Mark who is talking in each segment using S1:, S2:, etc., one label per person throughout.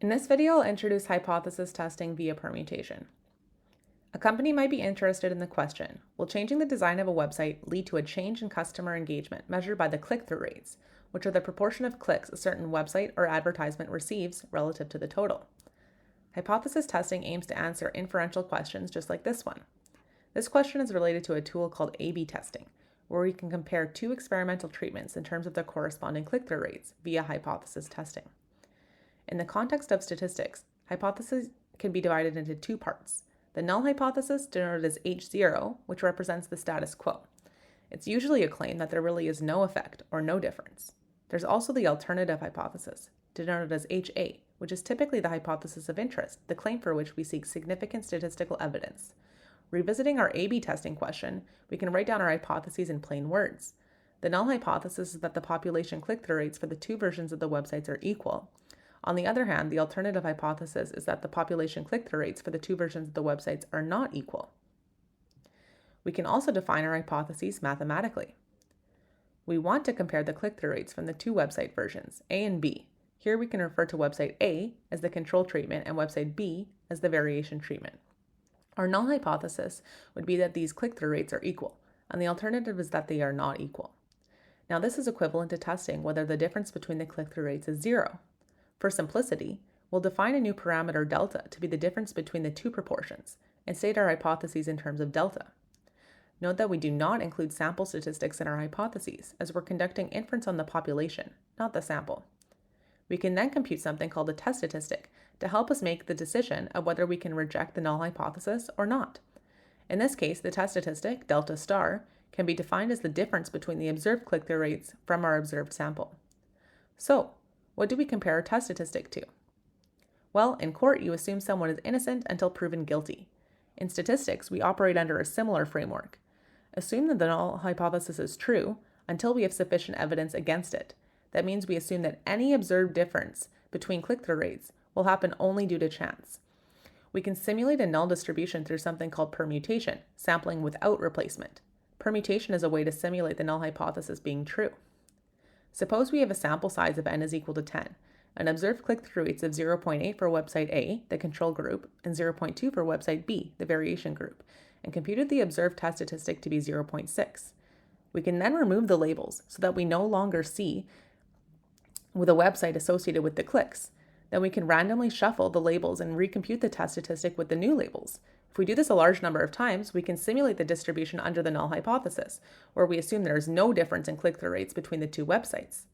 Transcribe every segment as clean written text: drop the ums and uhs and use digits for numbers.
S1: In this video, I'll introduce hypothesis testing via permutation. A company might be interested in the question, will changing the design of a website lead to a change in customer engagement measured by the click-through rates, which are the proportion of clicks a certain website or advertisement receives relative to the total? Hypothesis testing aims to answer inferential questions just like this one. This question is related to a tool called A/B testing, where we can compare two experimental treatments in terms of their corresponding click-through rates via hypothesis testing. In the context of statistics, hypotheses can be divided into two parts. The null hypothesis, denoted as H0, which represents the status quo. It's usually a claim that there really is no effect or no difference. There's also the alternative hypothesis, denoted as HA, which is typically the hypothesis of interest, the claim for which we seek significant statistical evidence. Revisiting our A/B testing question, we can write down our hypotheses in plain words. The null hypothesis is that the population click-through rates for the two versions of the websites are equal. On the other hand, the alternative hypothesis is that the population click-through rates for the two versions of the websites are not equal. We can also define our hypotheses mathematically. We want to compare the click-through rates from the two website versions, A and B. Here we can refer to website A as the control treatment and website B as the variation treatment. Our null hypothesis would be that these click-through rates are equal, and the alternative is that they are not equal. Now this is equivalent to testing whether the difference between the click-through rates is zero. For simplicity, we'll define a new parameter delta to be the difference between the two proportions and state our hypotheses in terms of delta. Note that we do not include sample statistics in our hypotheses, as we're conducting inference on the population, not the sample. We can then compute something called a test statistic to help us make the decision of whether we can reject the null hypothesis or not. In this case, the test statistic, delta star, can be defined as the difference between the observed click-through rates from our observed sample. So, what do we compare a test statistic to? Well, in court, you assume someone is innocent until proven guilty. In statistics, we operate under a similar framework. Assume that the null hypothesis is true until we have sufficient evidence against it. That means we assume that any observed difference between click-through rates will happen only due to chance. We can simulate a null distribution through something called permutation, sampling without replacement. Permutation is a way to simulate the null hypothesis being true. Suppose we have a sample size of n is equal to 10, and observed click-through rates of 0.8 for website A, the control group, and 0.2 for website B, the variation group, and computed the observed test statistic to be 0.6. We can then remove the labels so that we no longer see with a website associated with the clicks. Then we can randomly shuffle the labels and recompute the test statistic with the new labels. If we do this a large number of times, we can simulate the distribution under the null hypothesis, where we assume there is no difference in click-through rates between the two websites.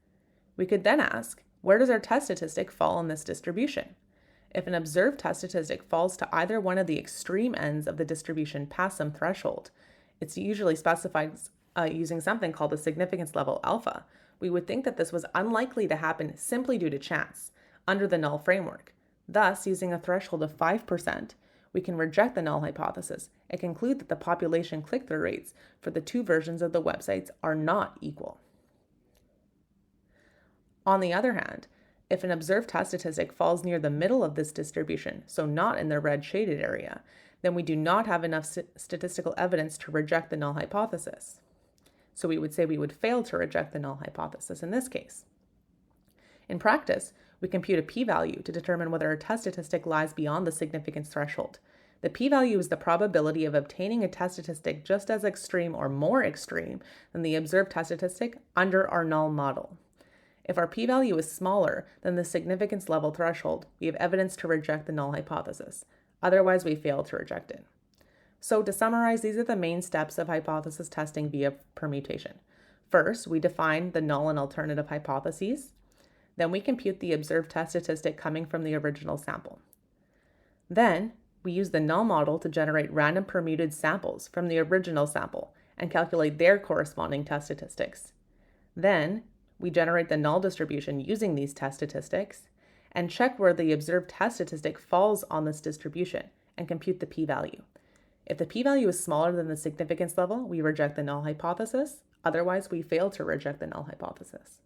S1: We could then ask, where does our test statistic fall in this distribution? If an observed test statistic falls to either one of the extreme ends of the distribution past some threshold, it's usually specified using something called the significance level alpha. We would think that this was unlikely to happen simply due to chance under the null framework. Thus, using a threshold of 5%, we can reject the null hypothesis and conclude that the population click-through rates for the two versions of the websites are not equal. On the other hand, if an observed test statistic falls near the middle of this distribution, so not in the red shaded area, then we do not have enough statistical evidence to reject the null hypothesis. So we would say we would fail to reject the null hypothesis in this case. In practice, we compute a p-value to determine whether a test statistic lies beyond the significance threshold. The p-value is the probability of obtaining a test statistic just as extreme or more extreme than the observed test statistic under our null model. If our p-value is smaller than the significance level threshold, we have evidence to reject the null hypothesis. Otherwise, we fail to reject it. So to summarize, these are the main steps of hypothesis testing via permutation. First, we define the null and alternative hypotheses. Then we compute the observed test statistic coming from the original sample. Then we use the null model to generate random permuted samples from the original sample and calculate their corresponding test statistics. Then we generate the null distribution using these test statistics and check where the observed test statistic falls on this distribution and compute the p-value. If the p-value is smaller than the significance level, we reject the null hypothesis. Otherwise, we fail to reject the null hypothesis.